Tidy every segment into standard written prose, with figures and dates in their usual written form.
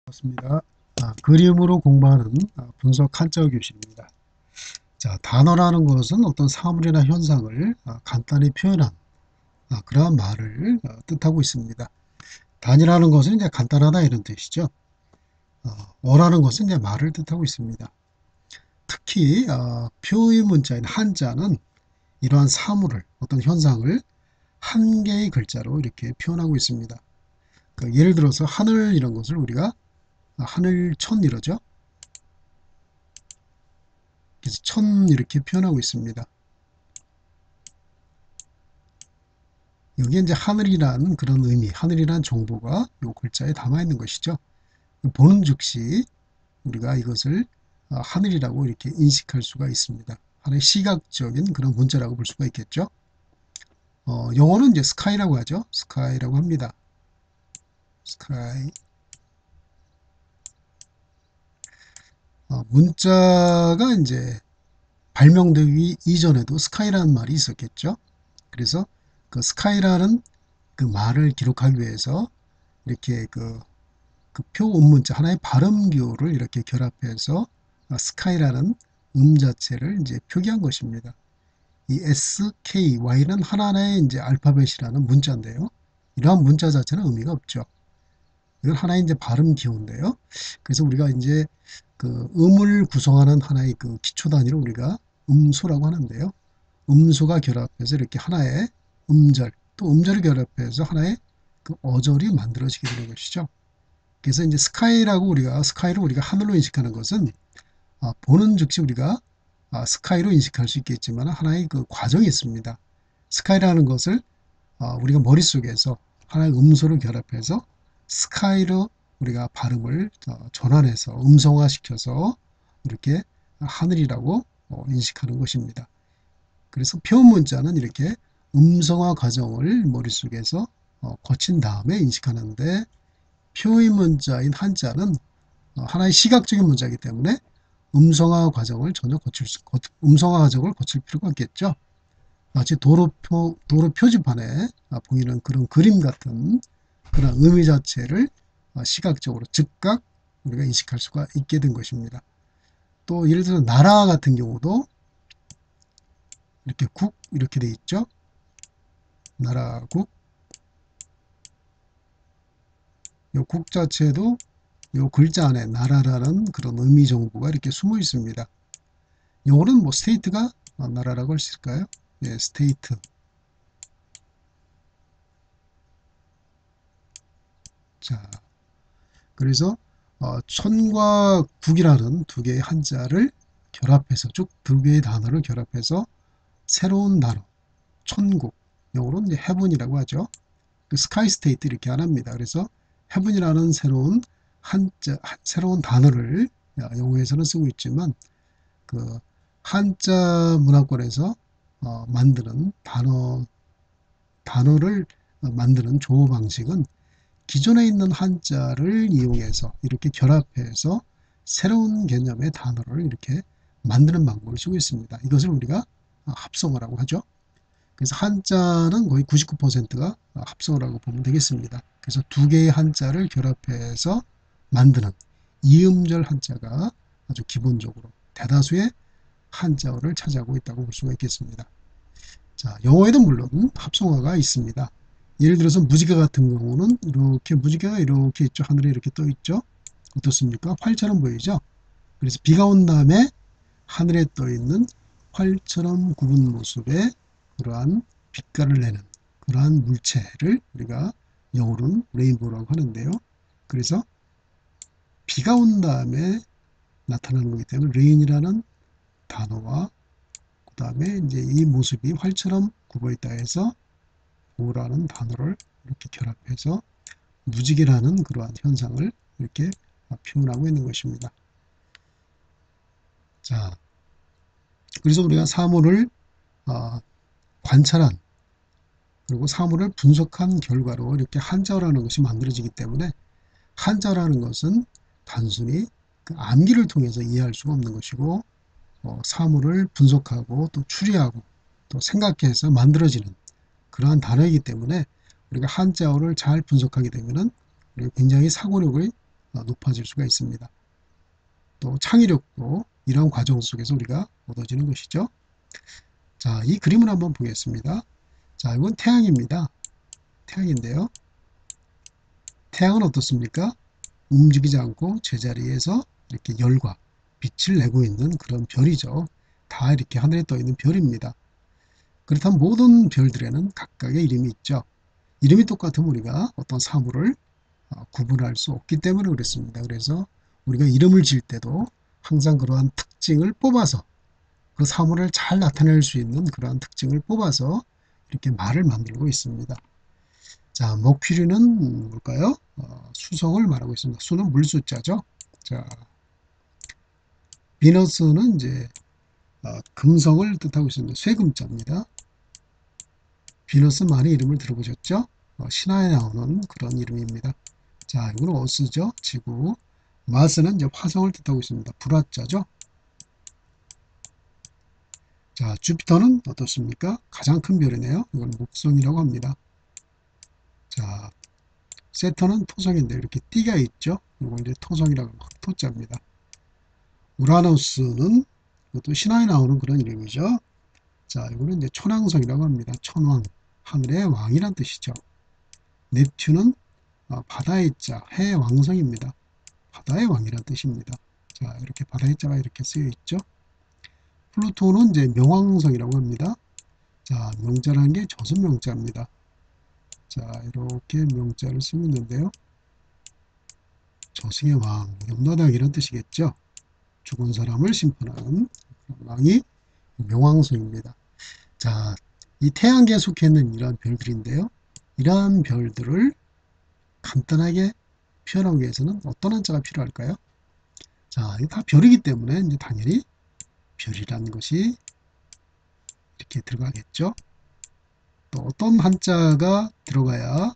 반갑습니다. 그림으로 공부하는 분석 한자 교실입니다. 자, 단어라는 것은 어떤 사물이나 현상을 간단히 표현한 그러한 말을 뜻하고 있습니다. 단이라는 것은 이제 간단하다 이런 뜻이죠. 어라는 것은 이제 말을 뜻하고 있습니다. 특히 표의 문자인 한자는 이러한 사물을 어떤 현상을 한 개의 글자로 이렇게 표현하고 있습니다. 예를 들어서 하늘 이런 것을 우리가 하늘천 이러죠. 그래서 천 이렇게 표현하고 있습니다. 여기에 이제 하늘이라는 그런 의미, 하늘이라는 정보가 이 글자에 담아 있는 것이죠. 보는 즉시 우리가 이것을 하늘이라고 이렇게 인식할 수가 있습니다. 하나의 시각적인 그런 문자라고 볼 수가 있겠죠. 영어는 이제 스카이라고 하죠. 스카이라고 합니다. 스카이. 문자가 이제 발명되기 이전에도 스카이라는 말이 있었겠죠. 그래서 그 스카이라는 그 말을 기록하기 위해서 이렇게 그 표음문자 하나의 발음교를 이렇게 결합해서 스카이라는 자체를 이제 표기한 것입니다. 이 SKY는 하나하나의 이제 알파벳이라는 문자인데요. 이러한 문자 자체는 의미가 없죠. 이건 하나의 이제 발음 기호인데요. 그래서 우리가 이제 그 음을 구성하는 하나의 그 기초 단위를 우리가 음수라고 하는데요. 음수가 결합해서 이렇게 하나의 음절, 또 음절을 결합해서 하나의 그 어절이 만들어지게 되는 것이죠. 그래서 이제 스카이를 우리가 하늘로 인식하는 것은 보는 즉시 우리가 스카이로 인식할 수 있겠지만 하나의 그 과정이 있습니다. 스카이라는 것을 우리가 머릿속에서 하나의 음소를 결합해서 스카이로 우리가 발음을 전환해서 음성화시켜서 이렇게 하늘이라고 인식하는 것입니다. 그래서 표음 문자는 이렇게 음성화 과정을 머릿속에서 거친 다음에 인식하는데 표의 문자인 한자는 하나의 시각적인 문자이기 때문에 음성화 과정을 거칠 필요가 없겠죠. 마치 도로 표지판에 보이는 그런 그림 같은 그런 의미 자체를 시각적으로 즉각 우리가 인식할 수가 있게 된 것입니다. 또 예를 들어 나라 같은 경우도 이렇게 국 이렇게 돼 있죠. 나라국. 이 국 자체도 이 글자 안에 나라라는 그런 의미 정보가 이렇게 숨어 있습니다. 영어로는 뭐 스테이트가 나라라고 할 수 있을까요? 예, 스테이트. 자, 그래서 천과 국이라는 두 개의 한자를 결합해서 쭉 두 개의 단어를 결합해서 새로운 단어, 천국, 영어로는 이제 헤븐이라고 하죠. 그 스카이 스테이트 이렇게 안 합니다. 그래서 헤븐이라는 새로운 단어를 영어에서는 쓰고 있지만 그 한자 문화권에서 만드는 단어를 만드는 조어 방식은 기존에 있는 한자를 이용해서 이렇게 결합해서 새로운 개념의 단어를 이렇게 만드는 방법을 쓰고 있습니다. 이것을 우리가 합성어라고 하죠. 그래서 한자는 거의 99%가 합성어라고 보면 되겠습니다. 그래서 두 개의 한자를 결합해서 만드는 이음절 한자가 아주 기본적으로 대다수의 한자어를 차지하고 있다고 볼 수가 있겠습니다. 자, 영어에도 물론 합성어가 있습니다. 예를 들어서 무지개 같은 경우는 이렇게 무지개가 이렇게 있죠. 하늘에 이렇게 떠 있죠. 어떻습니까? 활처럼 보이죠. 그래서 비가 온 다음에 하늘에 떠 있는 활처럼 굽은 모습의 그러한 빛깔을 내는 그러한 물체를 우리가 영어로는 레인보우라고 하는데요. 그래서 비가 온 다음에 나타나는 거기 때문에 레인이라는 단어와 그 다음에 이제 이 모습이 활처럼 굽어 있다 해서 보라는 단어를 이렇게 결합해서 무지개라는 그러한 현상을 이렇게 표현하고 있는 것입니다. 자, 그래서 우리가 사물을 관찰한 그리고 사물을 분석한 결과로 이렇게 한자어라는 것이 만들어지기 때문에 한자어라는 것은 단순히 그 암기를 통해서 이해할 수가 없는 것이고 사물을 분석하고 또 추리하고 또 생각해서 만들어지는 그러한 단어이기 때문에 우리가 한자어를 잘 분석하게 되면은 굉장히 사고력을 높아질 수가 있습니다. 또 창의력도 이런 과정 속에서 우리가 얻어지는 것이죠. 자, 이 그림을 한번 보겠습니다. 자, 이건 태양입니다. 태양인데요. 태양은 어떻습니까? 움직이지 않고 제자리에서 이렇게 열과 빛을 내고 있는 그런 별이죠. 다 이렇게 하늘에 떠 있는 별입니다. 그렇다면 모든 별들에는 각각의 이름이 있죠. 이름이 똑같으면 우리가 어떤 사물을 구분할 수 없기 때문에 그렇습니다. 그래서 우리가 이름을 지을 때도 항상 그러한 특징을 뽑아서 그 사물을 잘 나타낼 수 있는 그러한 특징을 뽑아서 이렇게 말을 만들고 있습니다. 자, 머큐리는 뭘까요? 수성을 말하고 있습니다. 수는 물수자죠. 자, 비너스는 이제 금성을 뜻하고 있습니다. 쇠금자입니다. 비너스 많이 이름을 들어보셨죠? 신화에 나오는 그런 이름입니다. 자, 이거는 어스죠. 지구. 마스는 이제 화성을 뜻하고 있습니다. 불화자죠. 자, 주피터는 어떻습니까? 가장 큰 별이네요. 이건 목성이라고 합니다. 자, 세턴은 토성인데 이렇게 띠가 있죠. 이거 이제 토성이라고 하면 토자입니다. 우라노스는 이것도 신화에 나오는 그런 이름이죠. 자, 이거는 이제 천왕성이라고 합니다. 천왕, 하늘의 왕이란 뜻이죠. 넵튠은 바다의 자, 해의 왕성입니다. 바다의 왕이란 뜻입니다. 자, 이렇게 바다의 자가 이렇게 쓰여 있죠. 플루토는 이제 명왕성이라고 합니다. 자, 명자라는 게 저승명자입니다. 자, 이렇게 명자를 쓰고 있는데요. 저승의 왕, 염라대왕 이런 뜻이겠죠. 죽은 사람을 심판하는 왕이 명왕성입니다. 자, 이 태양계에 속해 있는 이러한 별들인데요. 이러한 별들을 간단하게 표현하기 위해서는 어떤 한자가 필요할까요? 자, 이게 다 별이기 때문에 이제 당연히 별이라는 것이 이렇게 들어가겠죠. 또 어떤 한자가 들어가야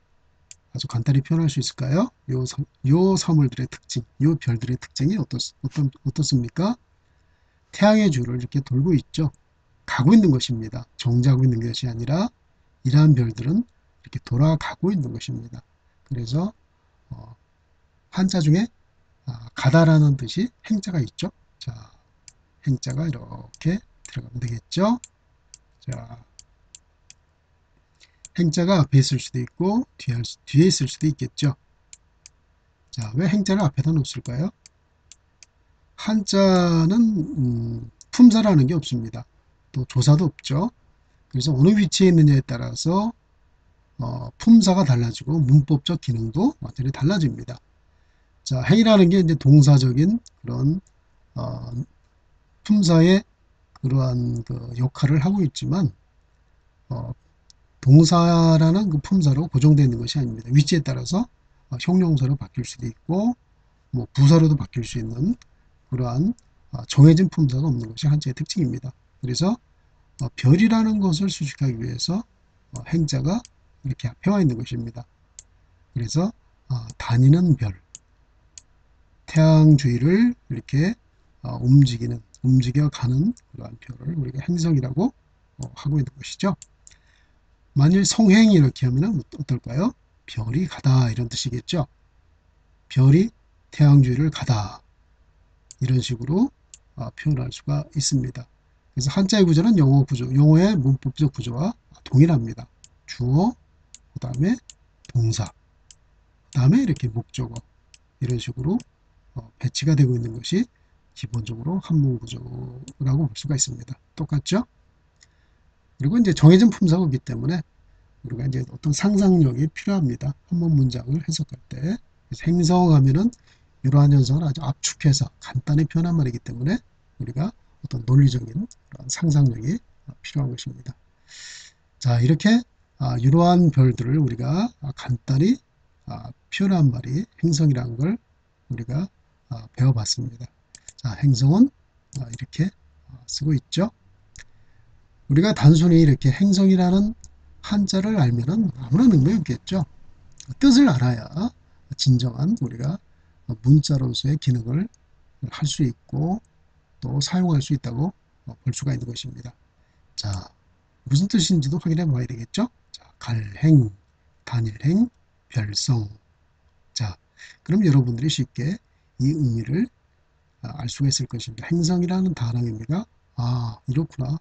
아주 간단히 표현할 수 있을까요? 요 사물들의 특징, 요 별들의 특징이 어떻습니까? 태양의 주를 이렇게 돌고 있죠. 가고 있는 것입니다. 정지하고 있는 것이 아니라 이러한 별들은 이렇게 돌아가고 있는 것입니다. 그래서 한자 중에 가다라는 뜻이 행자가 있죠. 자, 행자가 이렇게 들어가면 되겠죠. 자, 행자가 앞에 있을 수도 있고 뒤에 있을 수도 있겠죠. 자, 왜 행자를 앞에다 놓을까요? 한자는 품사라는 게 없습니다. 또 조사도 없죠. 그래서 어느 위치에 있느냐에 따라서 품사가 달라지고 문법적 기능도 완전히 달라집니다. 자, 행이라는 게 이제 동사적인 그런 어, 품사의 그러한 그 역할을 하고 있지만 동사라는 그 품사로 고정되어 있는 것이 아닙니다. 위치에 따라서 형용사로 바뀔 수도 있고 뭐 부사로도 바뀔 수 있는 그러한 정해진 품사가 없는 것이 한자의 특징입니다. 그래서 별이라는 것을 수식하기 위해서 행자가 이렇게 앞에 와 있는 것입니다. 그래서 다니는 별, 태양 주위를 이렇게 움직여가는 그러한 별을 우리가 행성이라고 하고 있는 것이죠. 만일 성행이 이렇게 하면 어떨까요? 별이 가다 이런 뜻이겠죠. 별이 태양 주위를 가다 이런 식으로 표현할 수가 있습니다. 그래서 한자의 구조는 영어 구조, 영어의 문법적 구조와 동일합니다. 주어, 그 다음에 동사, 그 다음에 이렇게 목적어 이런 식으로 배치가 되고 있는 것이 기본적으로 한문 구조라고 볼 수가 있습니다. 똑같죠? 그리고 이제 정해진 품사가 없기 때문에 우리가 이제 어떤 상상력이 필요합니다. 한문 문장을 해석할 때. 그래서 행성하면은 이러한 현상을 아주 압축해서 간단히 표현한 말이기 때문에 우리가 어떤 논리적인 그런 상상력이 필요한 것입니다. 자, 이렇게 이러한 별들을 우리가 간단히 표현한 말이 행성이라는 걸 우리가 배워봤습니다. 자, 행성은 이렇게 쓰고 있죠. 우리가 단순히 이렇게 행성이라는 한자를 알면은 아무런 의미 없겠죠. 뜻을 알아야 진정한 우리가 문자로서의 기능을 할 수 있고 또 사용할 수 있다고 볼 수가 있는 것입니다. 자, 무슨 뜻인지도 확인해 봐야 되겠죠. 자, 갈행, 단일행, 별성. 자, 그럼 여러분들이 쉽게 이 의미를 알 수가 있을 것입니다. 행성이라는 단어의 의미가 이렇구나.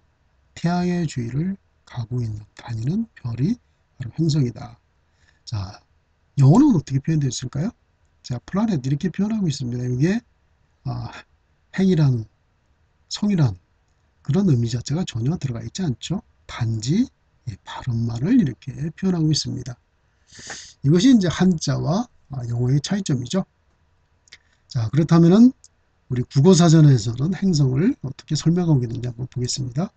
태양의 주위를 가고 있는 다니는 별이 바로 행성이다. 자, 영어는 어떻게 표현되어 있을까요? 자, 플라넷 이렇게 표현하고 있습니다. 이게 아, 행이란 성이란 그런 의미 자체가 전혀 들어가 있지 않죠. 단지 발음만을 이렇게 표현하고 있습니다. 이것이 이제 한자와 영어의 차이점이죠. 자, 그렇다면은 우리 국어사전에서는 행성을 어떻게 설명하고 있는지 한번 보겠습니다.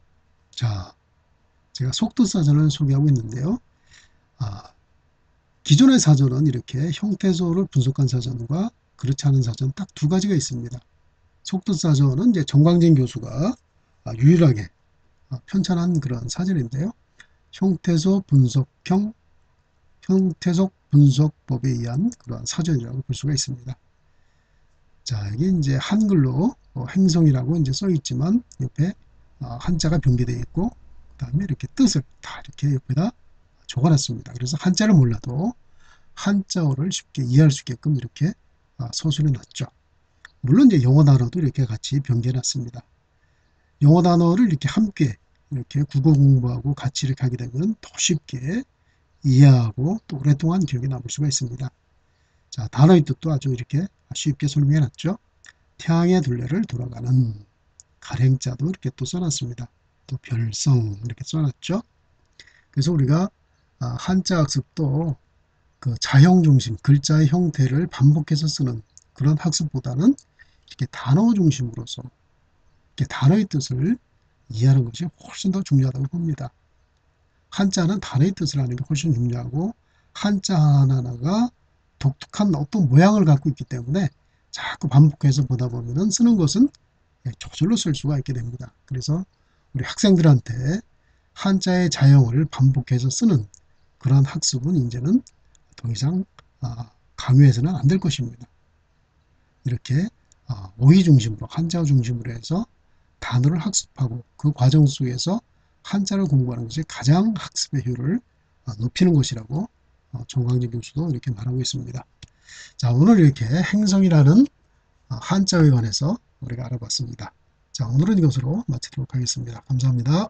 자, 제가 속도사전을 소개하고 있는데요. 아, 기존의 사전은 이렇게 형태소를 분석한 사전과 그렇지 않은 사전 딱 두 가지가 있습니다. 속도사전은 이제 정광진 교수가 유일하게 편찬한 그런 사전인데요. 형태소 분석형, 형태속 분석법에 의한 그러한 사전이라고 볼 수가 있습니다. 자, 여기 이제 한글로 행성이라고 이제 써 있지만 옆에 한자가 병기되어 있고 그다음에 이렇게 뜻을 다 이렇게 옆에다 적어놨습니다. 그래서 한자를 몰라도 한자어를 쉽게 이해할 수 있게끔 이렇게 서술해 놨죠. 물론 이제 영어 단어도 이렇게 같이 병기해 놨습니다. 영어 단어를 이렇게 함께 이렇게 국어 공부하고 같이 이렇게 하게 되면 더 쉽게 이해하고 또 오랫동안 기억에 남을 수가 있습니다. 자, 단어의 뜻도 아주 이렇게 쉽게 설명해 놨죠. 태양의 둘레를 돌아가는 가랭자도 이렇게 또 써놨습니다. 또 별성 이렇게 써놨죠. 그래서 우리가 한자 학습도 그 자형 중심, 글자의 형태를 반복해서 쓰는 그런 학습보다는 이렇게 단어 중심으로서 이렇게 단어의 뜻을 이해하는 것이 훨씬 더 중요하다고 봅니다. 한자는 단어의 뜻을 아는 게 훨씬 중요하고 한자 하나하나가 독특한 어떤 모양을 갖고 있기 때문에 자꾸 반복해서 보다 보면 쓰는 것은 저절로 쓸 수가 있게 됩니다. 그래서 우리 학생들한테 한자의 자형을 반복해서 쓰는 그러한 학습은 이제는 더 이상 강요해서는 안 될 것입니다. 이렇게 어휘 중심으로 한자 중심으로 해서 단어를 학습하고 그 과정 속에서 한자를 공부하는 것이 가장 학습의 효율을 높이는 것이라고 정광진 교수도 이렇게 말하고 있습니다. 자, 오늘 이렇게 행성이라는 한자에 관해서 우리가 알아봤습니다. 자, 오늘은 이것으로 마치도록 하겠습니다. 감사합니다.